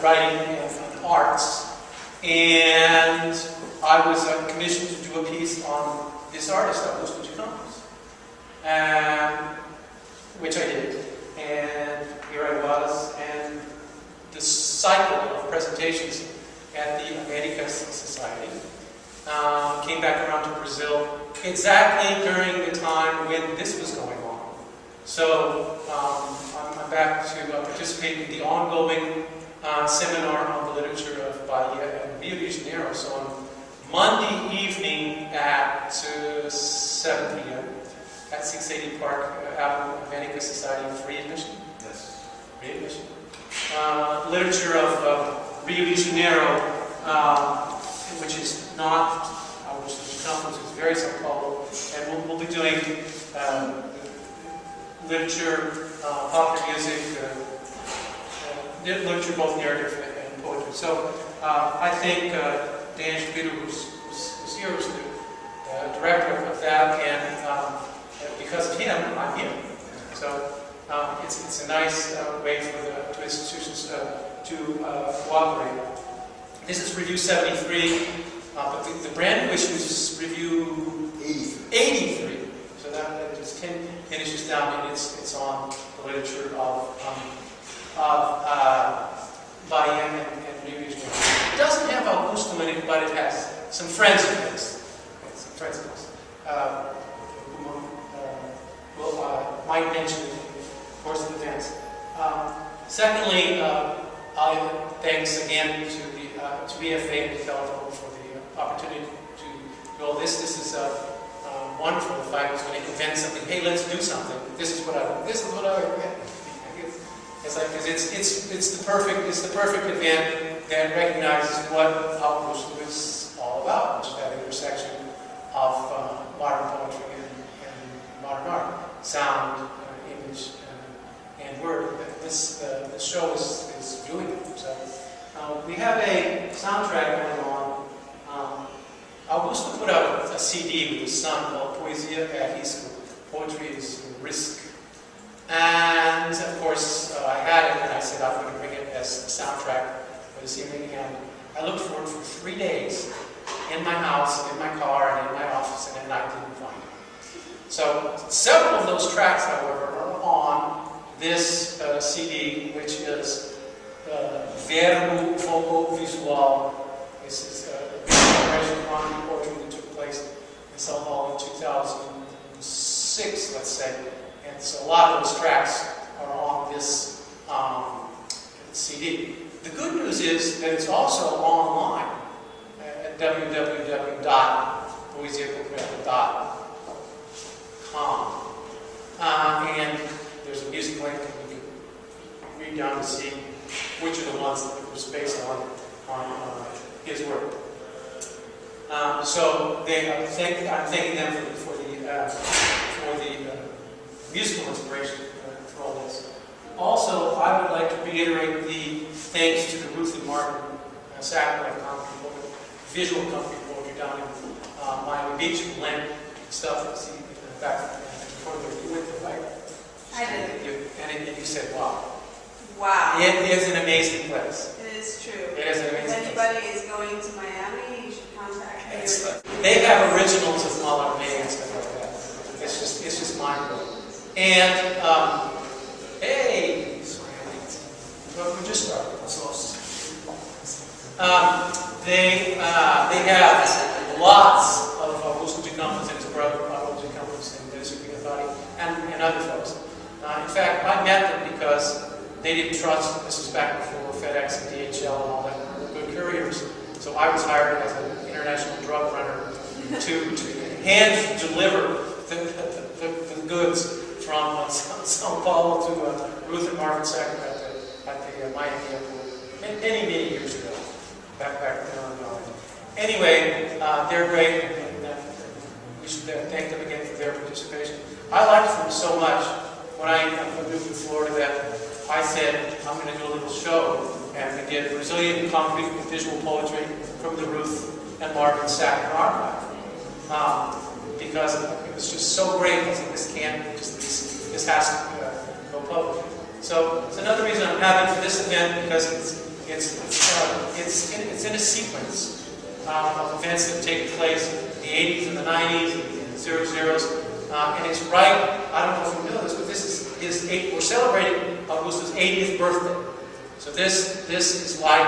writing and arts, and I was commissioned to do a piece on this artist, Augustos De Campos, which I did. And here I was, and the cycle of presentations at the Poetics Society came back around to Brazil exactly during the time when this was going on. So I'm back to participate in the ongoing seminar on the literature of Bahia and Rio de Janeiro. So on Monday evening at 7 p.m. at 680 Park Avenue, Poetics Society, free admission. Yes. Free admission. Literature of Rio de Janeiro, which is not Augustos De Campos, it's very Sao Paulo, and we'll be doing literature, popular music, literature, both narrative and poetry. So I think Dan Shapiro, who's here, was the director of that, and because of him, I'm here. So it's a nice way for the two institutions to cooperate. This is review 73, but the brand new issue is review 83. So that just 10 issues down, and it's on the literature of Bahia and Rio de Janeiro. It doesn't have Augusto in it, but it has some friends of his. Some friends of his. Might mention it in the course of events. Secondly, thanks again to EFA and the telephone for the opportunity to do all this. This is wonderful. If I was going to invent something, hey, let's do something. This is what I would. It's like it's the perfect event that recognizes what Augusto is all about, which is that intersection of modern poetry and modern art, sound, image, and word. This show is doing it. So we have a soundtrack going on. Augusto put out a CD with his son called Poesia at Risco. Poetry is risk. And of course, I had it, and I said I'm going to bring it as a soundtrack for this evening. And I looked for it for 3 days in my house, in my car, and in my office, and I didn't find it. So several of those tracks, however, are on this CD, which is Verbo Vocal Visual. This is a celebration of poetry that took place in Sao Paulo in 2006, let's say. And so a lot of those tracks are on this CD. The good news is that it's also online at www.poesiacooperative.com. And there's a music link, and you can read down to see which are the ones that it was based on his work. So I'm thanking them for the musical inspiration for all this. Also, I would like to reiterate the thanks to the Ruth and Martin Sacramento Company, visual company poetry down in Miami Beach, who lent stuff. See, back before you went there, right? I did. And you said, wow. Wow. It is an amazing place. It is true. It is an amazing place. If anybody is going to Miami, you should contact me. They have originals of Mahler May and stuff like that. It's just mind-blowing. And, hey, we just started. They have lots of Augustos De Campos and his brother, Augustos De Campos, and other folks. In fact, I met them because they didn't trust, this was back before FedEx and DHL and all that, good couriers. So I was hired as an international drug runner to hand deliver the goods from Sao Paulo to Ruth and Marvin Sacramento at the Miami airport many years ago. Back then. Anyway, they're great, and we should thank them again for their participation. I liked them so much when I moved to Florida that I said I'm going to do a little show, and we did Brazilian concrete and visual poetry from the Ruth and Marvin Sacramento archive. Because it was just so great. I said, this has to go public. So it's another reason I'm happy for this event, because it's It's in a sequence of events that take place in the 80s and the 90s and the 00s. And it's right, I don't know if you know this, but this is we're celebrating Augustus' 80th birthday. So this is like,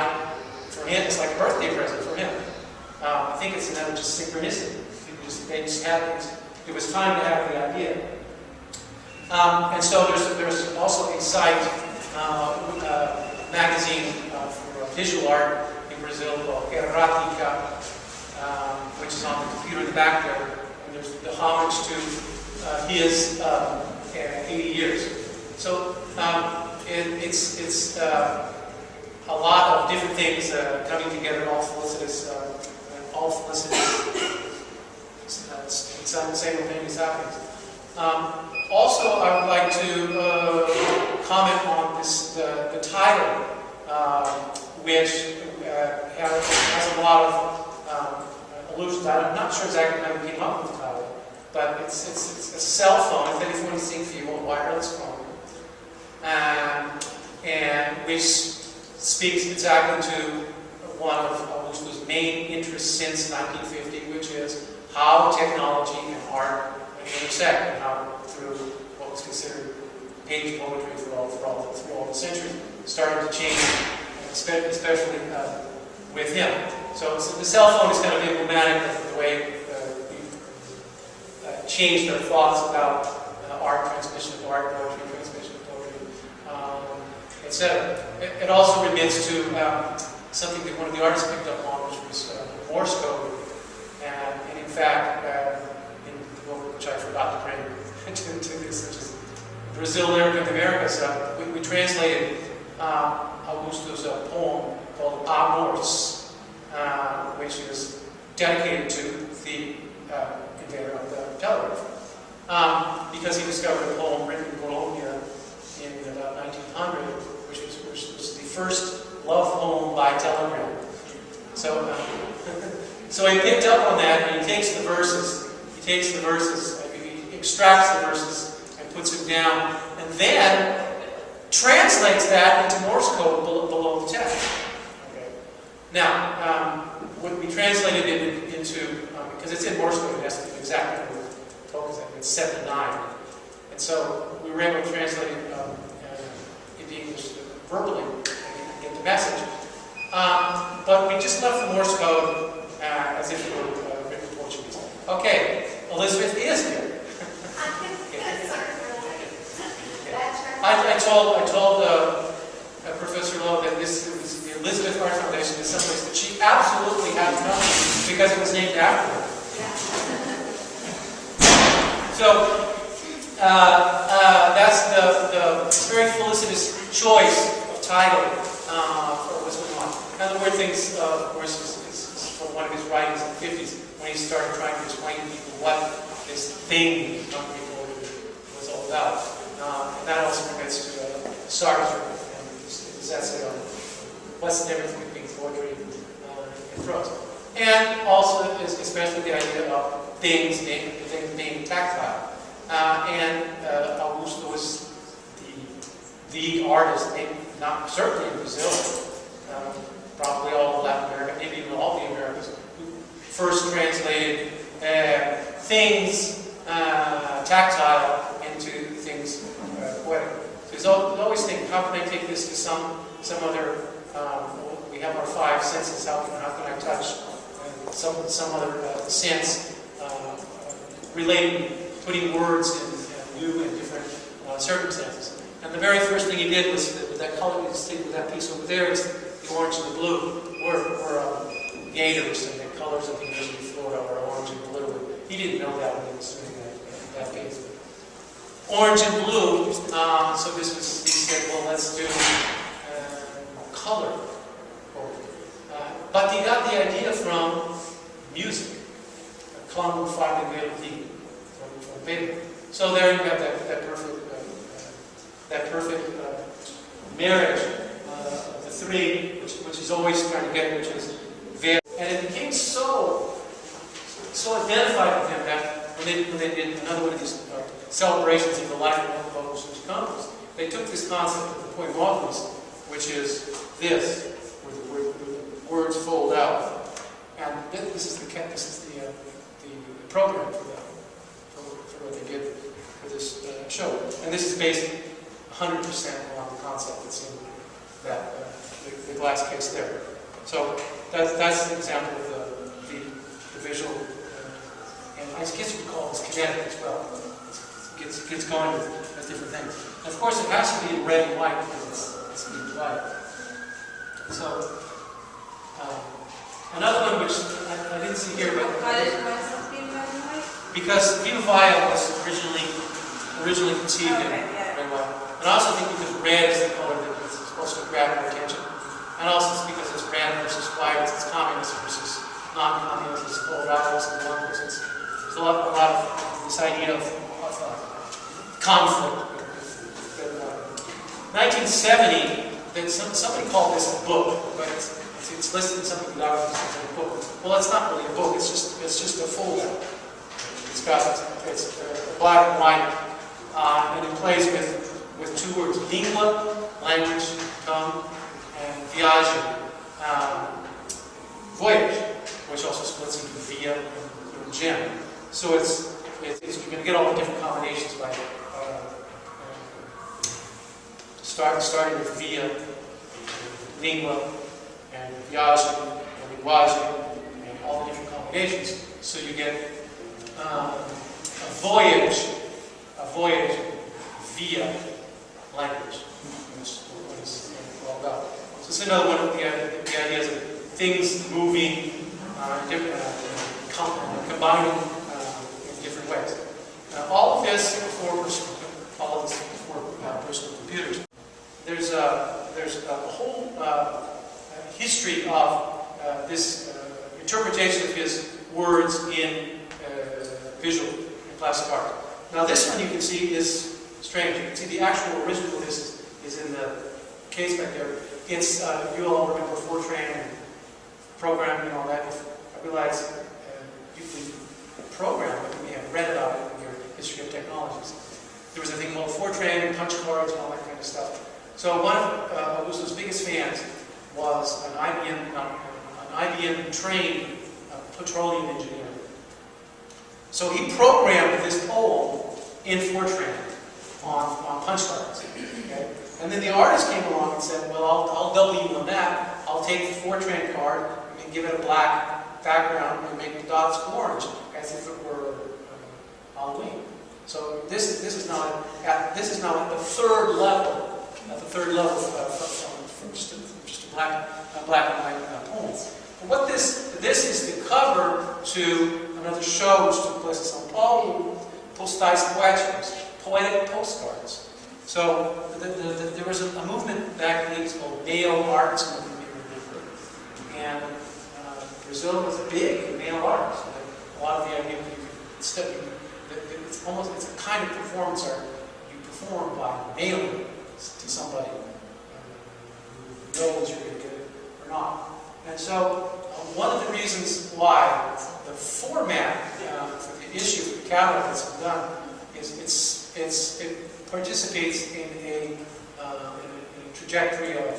for him, it's like a birthday present for him. I think it's another just synchronicity. It was time to have the idea. And so there's also a site, magazine for visual art in Brazil called Errática, which is on the computer in the back there. And there's the homage to his 80 years. So it's a lot of different things coming together, all felicitous, simultaneous happenings. Also, I would like to comment on the title, which has a lot of allusions. I'm not sure exactly how we came up with the title, but it's a cell phone, a telephone sem fio, a wireless phone, and which speaks exactly to one of Augustus' main interests since 1950, which is how technology and art intersect, and how through what was considered page poetry through all the centuries started to change, especially with him. So the cell phone is kind of emblematic of the way we changed our thoughts about art, transmission of art, poetry, transmission of poetry, etc. It also remits to something that one of the artists picked up on, which was Morse code. And in fact, in the book, which I forgot to bring to this, which is Brazil, Americas, we translated Augustus' poem called Amors, which is dedicated to the inventor of the telegraph. Because he discovered a poem written in Colombia in about 1900, which was the first love poem by telegram. So, so he picked up on that, and he takes the verses, he extracts the verses and puts them down, and then translates that into Morse code below the text. Okay. Now, when we translated it into, because it's in Morse code, it has to be exactly what it tokens that, it's 7 to 9. And so we were able to translate it into English verbally and get the message. But we just left the Morse code as if it were written in Portuguese. Okay, Elizabeth is here. I told Professor Lowe that the Elizabeth Art Foundation is someplace that she absolutely had to know because it was named after her. So that's the very felicitous choice of title for what's going on. Now the weird thing, of course, is from one of his writings in the 50s when he started trying to explain to people what this thing was all about. And that also relates to Sartre and his essay on what's the difference between poetry and prose. And also, especially the idea of things being tactile. And Augusto was the artist, maybe not certainly in Brazil, probably all of Latin America, maybe even all the Americas, who first translated things tactile into things poetic. So he's always thinking, how can I take this to some other? We have our 5 senses. How can I touch some other sense relating, putting words in new and different circumstances. And the very first thing he did was with that color, with that piece over there, is the orange and the blue were gators, and the colors of the University of Florida are orange and blue. He didn't know that when he was doing that piece. Orange and blue, so he said, well, let's do color. But he got the idea from music, Klang feine Melodie from Beethoven. So there you have that perfect marriage of the three, which he's always trying to get, which is very. And it became so identified with him that when they did another one of these celebrations of the life of Augustos De Campos, they took this concept of the poemópolis, which is this. program for what they did for this show. And this is based 100% on the concept that's in that the glass case there. So that's an example of the visual, and I guess you could call this kinetic as well. It gets going with different things. And of course, it has to be in red and white because it's being light. So another one which I didn't see here, but why is this being red and white? because Viva Vaya was originally conceived in red and white. And I also think because red is the color that is supposed to grab your attention. And also it's because it's red versus white, it's communist versus non-communist, it's polarized and one versus. There's a lot of this idea of conflict. 1970, somebody called this a book, but it's listed in some of the documents as a book. Well, it's not really a book, it's just a folder. It's black and white, and it plays with two words: lingua, language, tongue, and viage, voyage, which also splits into via and gem. So you're going to get all the different combinations by starting with via, lingua, and viage, and linguage, and all the different combinations. So you get a voyage via language. That's what it's all about. So it's another one of the ideas of things moving, combining in different ways. All of this for personal computers. There's a whole history of this interpretation of his words in visual and plastic art. Now this one you can see is strange. You can see the actual original of this is in the case back there. It's, you all remember Fortran and programming and all that. I realize you can program, but you may have read about it in your history of technologies. There was a thing called Fortran and punch cards and all that kind of stuff. So one of Augustos' biggest fans was an IBM trained petroleum engineer. So he programmed this poem in Fortran on punch cards. Okay? And then the artist came along and said, well, I'll double you on that. I'll take the Fortran card and give it a black background and make the dots orange as if it were Halloween. So this is now at the third level. At the third level from just a black and white poems. But what this is the cover to another show which took place in São Paulo, Postais Poéticos, poetic postcards. So there was a movement back in the 80s called Neo Arts movement. And Brazil was a big male artist. A lot of the idea that you can study, it's a kind of performance art you perform by mailing to somebody who knows you're going to get it or not. And so one of the reasons why the format for the issue for the catalog that's been done is it participates in a trajectory of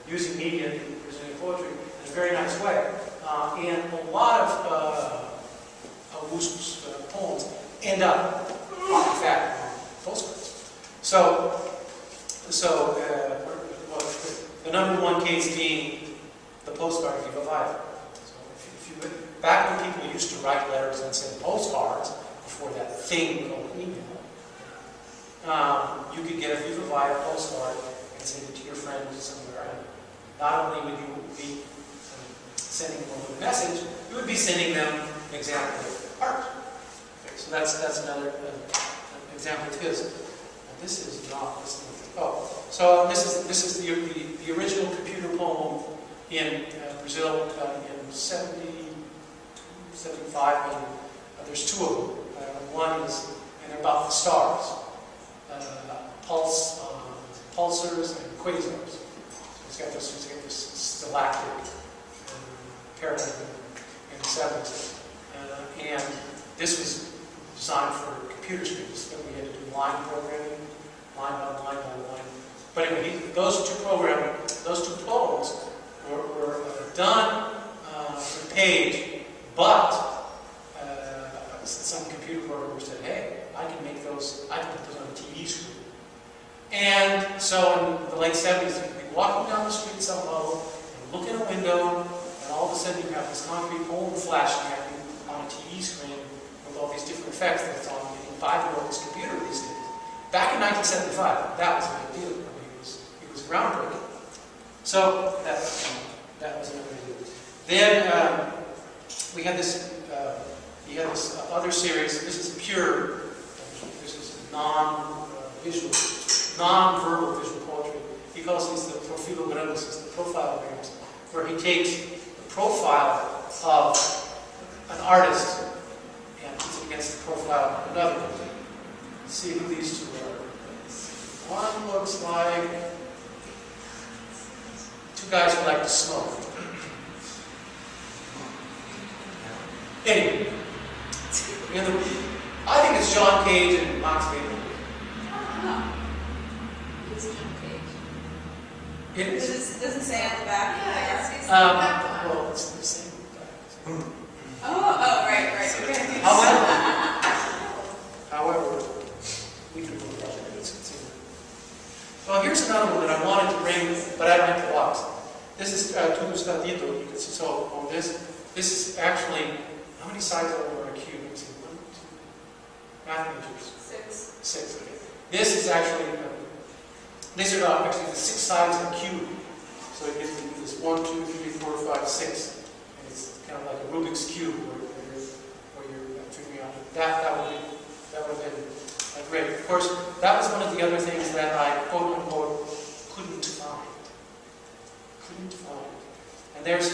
using media in presenting poetry in a very nice way. And a lot of Augustos' poems end up, in fact, on postcards. So the number one case being the postcard of Viva Vaya. So back when people used to write letters and send postcards before that thing called email, you could get a Viva Vaya postcard and send it to your friends somewhere. And not only would you be sending them a message, you would be sending them an example of art. Okay, so that's another example of his. This is not this thing. Oh, so this is the original computer poem in Brazil in 70, 75. And there's two of them. One is about the stars, pulsars and quasars. So it's got this galactic paradigm in the 70s, and this was designed for computer screens. Then we had to do line programming, line by line by line. But anyway, those two poems were done for pay page, but some computer programmer said, hey, I can put those on a TV screen. And so in the late 70s, you could be walking down the street at some level, and look in a window, and all of a sudden you have this concrete hole flashing at you on a TV screen with all these different effects that it's on. You can buy this computer these days. Back in 1975, that was a big deal. I mean, it was groundbreaking. So that was another deal. Then we had this. He had this other series. This is pure. This is non-visual, non-verbal visual poetry. He calls these the profilograms, the profilograms, where he takes the profile of an artist and puts it against the profile of another. Let's see who these two are. One looks like two guys who like to smoke. Anyway, I think it's John Cage and Max Weber. Oh. It's John Cage. It is. It doesn't say on the back. Yeah, it's Well, it's the same guy. Oh, right. Okay. However, we can move on. Well, here's another one that I wanted to bring, but I don't have the box. This is Tu Estadito. You can see, so on this is actually, how many sides are over a cube? Let's see, 1, 2, math majors. 6, okay. This is actually, these are actually the 6 sides of a cube. So it gives you this 1, 2, 3, 4, 5, 6. And it's kind of like a Rubik's Cube where you're figuring out that would have been great. Of course, that was one of the other things that I, quote unquote, couldn't find. And there's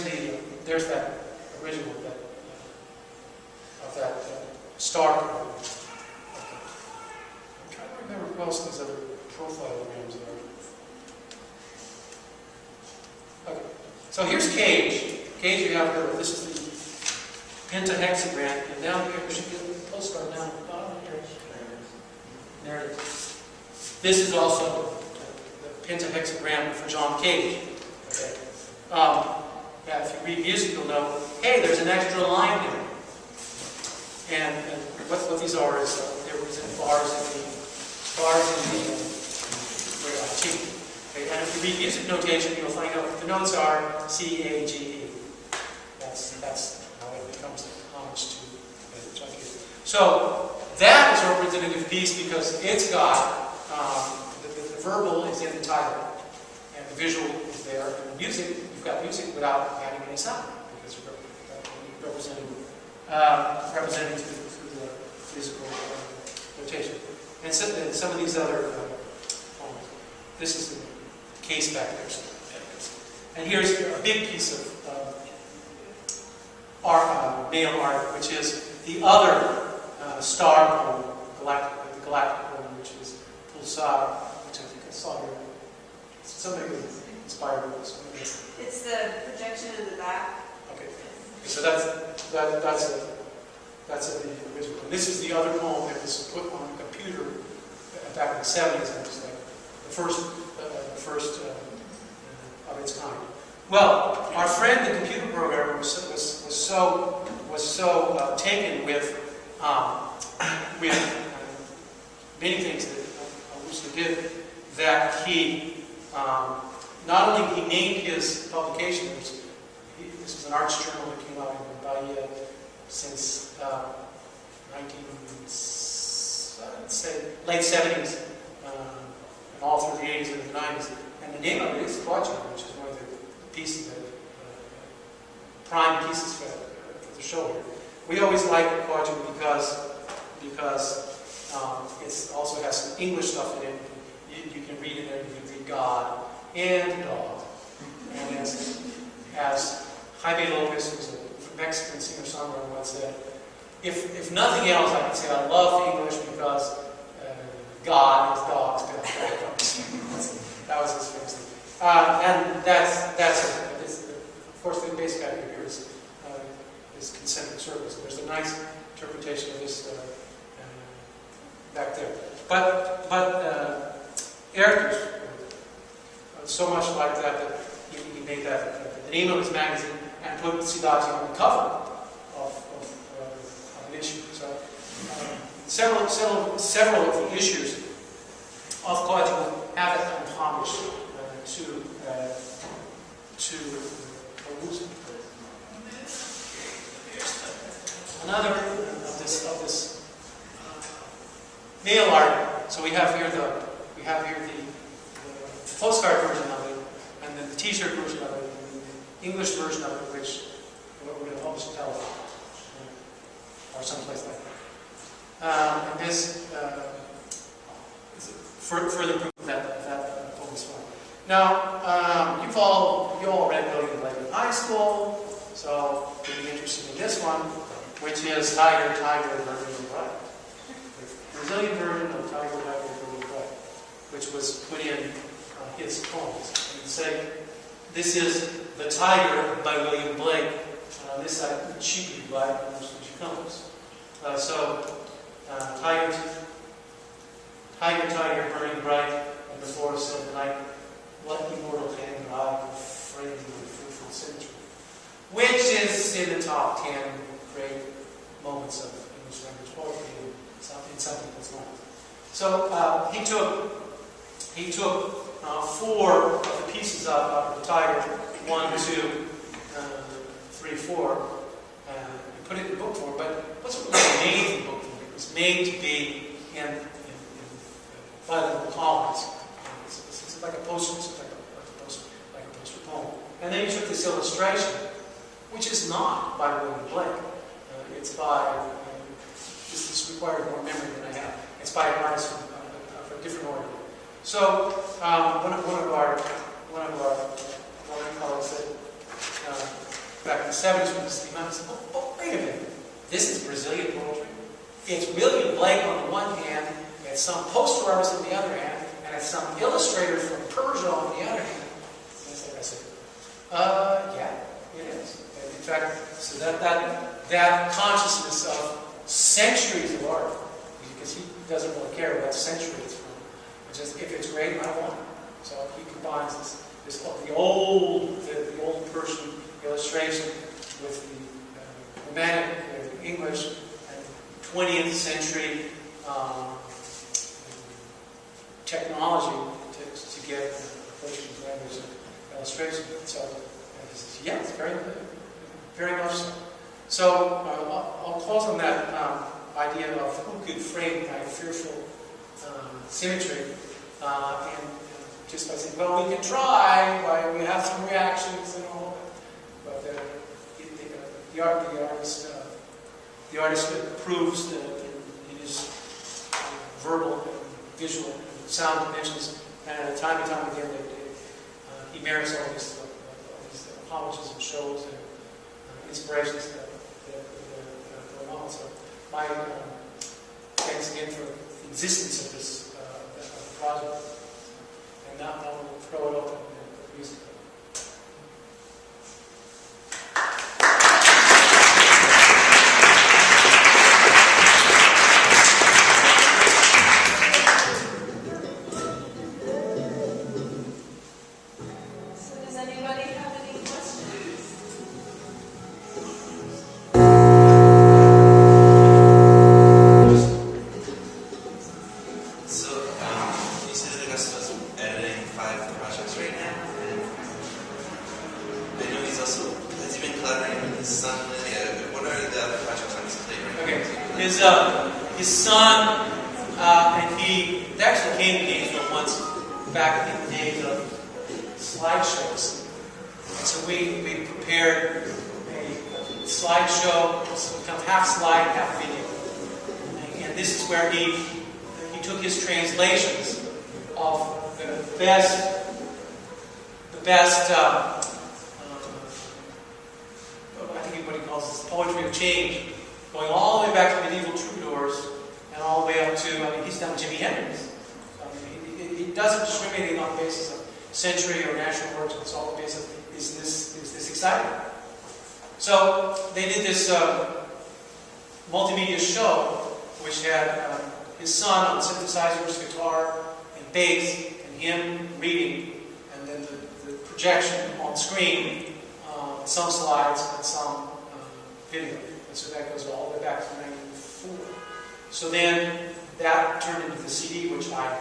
that original of that star. I'm trying to remember who else these other profilograms are. Okay, so here's Cage. Cage, you have here. This is the pentahexagram, and down here we should get a postcard down at the bottom here. There it is. This is also the pentahexagram for John Cage. Okay. Yeah, if you read music, you'll know, hey, there's an extra line here. And what these are is they represent bars in the T. Okay, and if you read music notation, you'll find out what the notes are C, A, G, E. That's how it becomes homage to John Cage. So that is a representative piece because it's got the verbal is in the title, and the visual is there, and the music, you've got music without adding any sound, because you're representing through the physical notation. And some of these other poems. This is the case back there. And here's a big piece of art, male art, which is the other star poem, the galactic poem, which is Pulsar, which I think I saw here. Somebody was inspired with this one. It's the projection in the back. Okay. So that's the original. And this is the other poem that was put on a computer back in the 70s, and it was like the first of its kind. Well, our friend, the computer programmer, was so taken with many things that Augusto did that he not only he named his publication. This is an arts journal that came out in Bahia since late 70s and all through the 80s and the 90s. And the name of it is Project, which is one of the pieces, prime pieces for the show here. We always like Project because it also has some English stuff in it. You can read in there, you can read God and dog. And as Jaime Lopez, who's a Mexican singer-songwriter, once said, if nothing else, I can say I love English because God is dogs. That was his famous thing. And that's it. Of course, the basic idea here is concentric circles. There's a nice interpretation of this back there. But Eric's so much like that he made that the name of his magazine and put Siddhartha on the cover of an issue. So several of the issues of Coetbus have it homage to Augusto. Another of this mail art. So we have here the postcard version of it, and then the T-shirt version of it, and the English version of it, which would have published in television or someplace like that. And this is further proof that book is fun. Now, you all read William Blake in high school, so you'll be interested in this one, which is Tiger, Burning Bright. The Brazilian version of Tiger, Burning Bright, which was put in his poems. And you say, this is The Tiger by William Blake, and on this side, Chibi by Augustos De Campos. Tiger, burning bright in the forest of the night, what immortal hand I frame in the fruitful century. Which is in the top 10 great moments of English language poetry in some people's minds. So he took 4 of the pieces of the Tiger, 1, 2, 3, 4, and put it in book form. But what's really made in book form? It was made to be in bilingual columns. It's like a poster, like a poster poem. And then he took this illustration, which is not by William Blake. It's by this required more memory than I have. It's by an artist from a different order. So one of our colleagues said back in the 70s when this came out, he said, "Oh, wait a minute! This is Brazilian poetry. It's William Blake on the one hand, it's some poster artist on the other hand, and it's some illustrator from Persia on the other hand." And I said, yeah, it is. And in fact, so that consciousness of centuries of art, because he doesn't really care what century it's from. It's just, if it's great, I want it. So he combines the old Persian illustration with the Romantic English and 20th century technology to get Portuguese language illustration. So he says, yeah, it's very much so. So I'll close on that idea of who could frame my fearful symmetry, and just by saying, well, we can try, we have some reactions and all, but the artist proves that in his verbal, and visual, and sound dimensions, and time and time again, he merits all these homages and shows and inspirations that go on. So my thanks again for the existence of this project. And now we'll throw it open and music. His son and he actually came to Gainesville once back in the days of slideshows. And so we prepared a slideshow, kind of half slide, half video. And this is where he took his translations of the best I think what he calls this poetry of change, going all the way back to medieval troubadours and all the way up to, he's done Jimi Hendrix. He doesn't discriminate on the basis of century or national origin. It's all the basis of, is this exciting? So they did this multimedia show, which had his son on synthesizers, guitar, and bass, and him reading, and then the projection on screen on some slides and some video. And so that goes all the way back to 1994. So then that turned into the CD, which I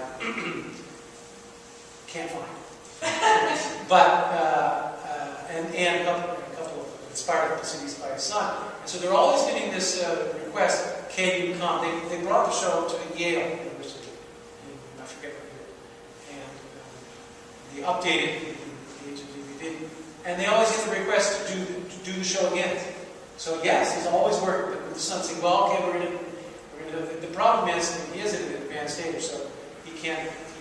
can't find. But, and a couple of inspired CDs by his son. And so they're always getting this request, can you come? They brought the show to Yale University, I forget what year. And they updated the DVD. And they always get the request to do the show again. So yes, he's always worked with the son, saying, well, okay, we're going to. The problem is he is at an advanced stage, so he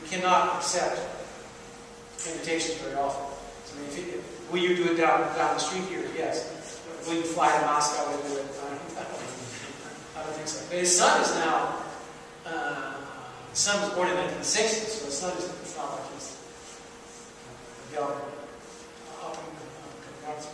cannot accept invitations very often. So, I mean, will you do it down the street here? Yes. Will you fly to Moscow and do it? I don't think so. But his son is now. His son was born in 1960, so his son is not like he's young.